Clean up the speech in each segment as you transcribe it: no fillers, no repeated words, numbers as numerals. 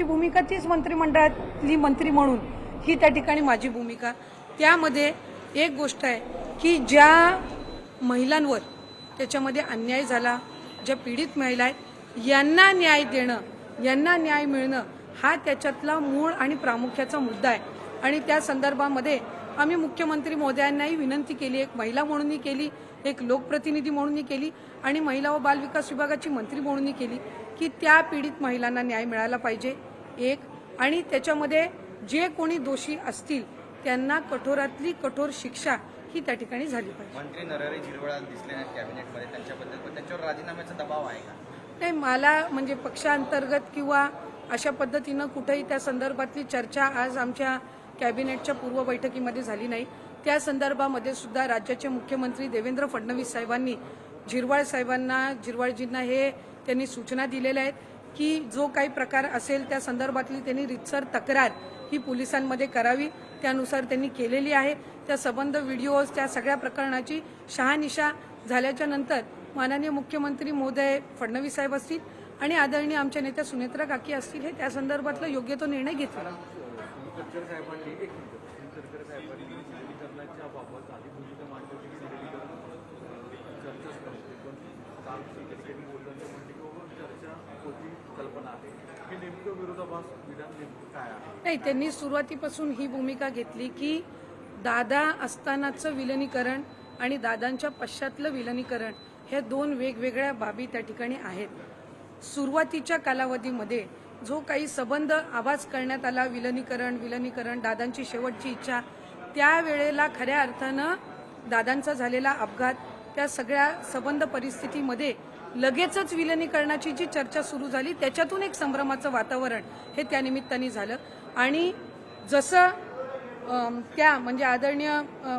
आमची भूमिका तीच मंत्रिमंडळातली मंत्री म्हणून ही त्या ठिकाणी माझी भूमिका। त्यामध्ये एक गोष्ट आहे की ज्या महिलांवर त्याच्यामध्ये अन्याय झाला, ज्या पीडित महिला आहेत यांना न्याय देणं, यांना न्याय मिळणं हा त्याच्यातला मूळ आणि प्रामुख्याचा मुद्दा आहे। आणि त्या संदर्भामध्ये आम्ही मुख्यमंत्री महोदयांनाही विनंती केली, एक महिला म्हणूनही केली, एक लोकप्रतिनिधी म्हणूनही केली आणि महिला व बालविकास विभागाची मंत्री म्हणूनही केली की त्या पीडित महिलांना न्याय मिळाला पाहिजे एक, आणि त्याच्यामध्ये जे कोणी दोषी असतील त्यांना कठोरातली कठोर शिक्षा ही त्या ठिकाणी झाली पाहिजे। मंत्री नरहरी झिरवाळ दिसले नाहीत कॅबिनेटमध्ये, त्यांच्याबद्दल त्यांच्यावर राजीनाम्याचा दबाव आहे का? नाही, मला म्हणजे पक्षांतर्गत किंवा अशा पद्धतीनं कुठेही त्या संदर्भातली चर्चा आज आमच्या कॅबिनेटच्या पूर्व बैठकीमध्ये झाली नाही। त्या संदर्भामध्ये सुद्धा राज्याचे मुख्यमंत्री देवेंद्र फडणवीस साहेबांनी झिरवाळजींना हे त्यांनी सूचना दिलेल्या आहेत की जो काही प्रकार असेल त्या संदर्भातली त्यांनी रितसर तक्रार ही पोलिसांमध्ये करावी, त्यानुसार त्यांनी केलेली आहे। त्या संबंध व्हिडिओज त्या सगळ्या प्रकरणाची शहानिशा झाल्याच्या नंतर माननीय मुख्यमंत्री महोदय फडणवीस साहेब असतील आणि आदरणीय आमच्या नेत्या सुनेत्रा काकी असतील हे त्या संदर्भातला योग्य तो निर्णय घेतला। नाही, त्यांनी सुरुवातीपासून ही भूमिका घेतली की दादा असतानाचं विलनीकरण आणि दादांच्या पश्चातलं विलनीकरण हे दोन वेगवेगळ्या बाबी त्या ठिकाणी आहेत। सुरुवातीच्या कालावधीमध्ये जो काही संबंध आवाज करण्यात आला विलनीकरण दादांची शेवटची इच्छा, त्यावेळेला खऱ्या अर्थानं दादांचा झालेला अपघात, त्या सगळ्या संबंध परिस्थितीमध्ये लगेचच विलनीकरणाची जी चर्चा सुरू झाली त्याच्यातून एक संभ्रमाचं वातावरण हे त्या निमित्ताने झालं। आणि जसं त्या म्हणजे आदरणीय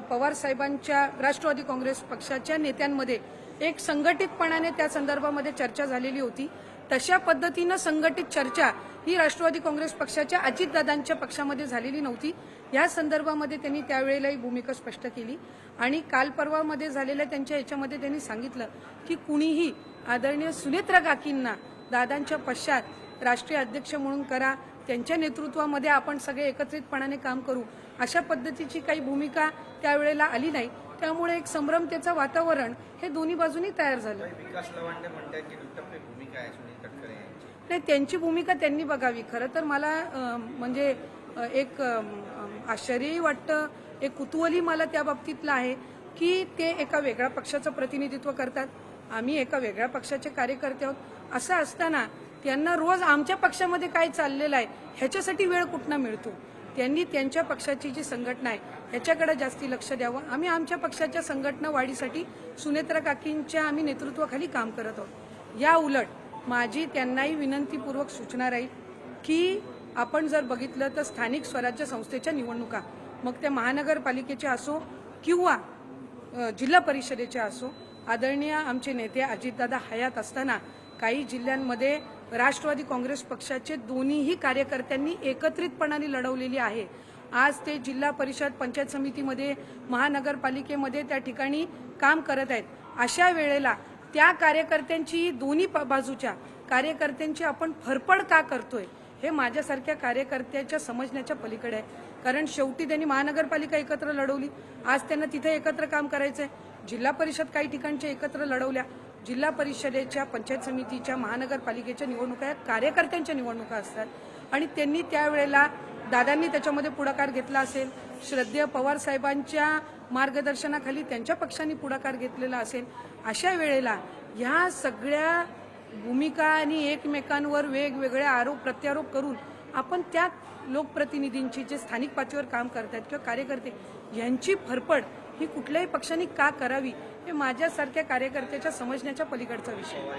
पवार साहेबांच्या राष्ट्रवादी काँग्रेस पक्षाच्या नेत्यांमध्ये एक संघटितपणाने त्या संदर्भामध्ये चर्चा झालेली होती, तशा पद्धतीनं संघटित चर्चा ही राष्ट्रवादी काँग्रेस पक्षाच्या अजितदादांच्या पक्षामध्ये झालेली नव्हती। या संदर्भामध्ये त्यांनी त्यावेळेलाही भूमिका स्पष्ट केली आणि काल परवामध्ये झालेल्या त्यांच्या याच्यामध्ये त्यांनी सांगितलं की कुणीही आदरणीय सुनेत्रा काकींना दादांच्या पश्चात राष्ट्रीय अध्यक्ष म्हणून करा, त्यांच्या नेतृत्वामध्ये आपण सगळे एकत्रितपणाने काम करू, अशा पद्धतीची काही भूमिका त्यावेळेला आली नाही। त्यामुळे एक संभ्रमतेचं वातावरण हे दोन्ही बाजूनी तयार झालं। विकास लवांडे म्हणतात की दुटप्पी भूमिका आहे सुनील तटकरे यांची। नाही, त्यांची भूमिका त्यांनी बघावी। खरं तर मला म्हणजे एक आश्चर्यही वाटतं, एक कुतूहलही मला त्या बाबतीतलं आहे की ते एका वेगळ्या पक्षाचं प्रतिनिधित्व करतात, आम्ही एका वेगळ्या पक्षाचे कार्यकर्ते आहोत। असं असताना त्यांना रोज आमच्या पक्षामध्ये काय चाललेलं आहे ह्याच्यासाठी वेळ कुठनं मिळतो? त्यांनी त्यांच्या पक्षाची जी संघटना आहे ह्याच्याकडे जास्ती लक्ष द्यावं। आम्ही आमच्या पक्षाच्या संघटना वाढीसाठी सुनेत्रा काकींच्या आम्ही नेतृत्वाखाली काम करत आहोत। या उलट माझी त्यांनाही विनंतीपूर्वक सूचना राहील की आपण जर बघितलं तर स्थानिक स्वराज्य संस्थेच्या निवडणुका, मग त्या महानगरपालिकेच्या असो किंवा जिल्हा परिषदेच्या असो, आदरणीय आमचे नेते अजितदादा हयात असताना काही जिल्ह्यांमध्ये राष्ट्रवादी काँग्रेस पक्षाचे दोन्हीही कार्यकर्त्यांनी एकत्रितपणाने लढवलेली आहे। आज ते जिल्हा परिषद पंचायत समितीमध्ये महानगरपालिकेमध्ये त्या ठिकाणी काम करत आहेत। अशा वेळेला त्या कार्यकर्त्यांची दोन्ही बाजूच्या कार्यकर्त्यांची आपण फरफड का करतोय हे माझ्यासारख्या कार्यकर्त्याच्या समजण्याच्या पलीकडे आहे। कारण शेवटी त्यांनी महानगरपालिका एकत्र लढवली, आज त्यांना तिथे एकत्र काम करायचंय। जिल्हा परिषद काही ठिकाणच्या एकत्र लढवल्या, जिल्हा परिषदेच्या पंचायत समितीच्या महानगरपालिकेच्या निवडणुका या कार्यकर्त्यांच्या निवडणुका असतात आणि त्यांनी त्यावेळेला दादांनी त्याच्यामध्ये पुढाकार घेतला असेल, श्रद्धेय पवार साहेबांच्या मार्गदर्शनाखाली त्यांच्या पक्षांनी पुढाकार घेतलेला असेल। अशा वेळेला ह्या सगळ्या भूमिका आणि एकमेकांवर वेगवेगळे आरोप प्रत्यारोप करून आपण त्या लोकप्रतिनिधींची जे स्थानिक पातळीवर काम करतात किंवा कार्यकर्ते यांची फरफड ही कुठल्याही पक्षाने का करावी हे माझ्यासारख्या कार्यकर्त्याच्या समजण्याच्या पलीकडचा विषय।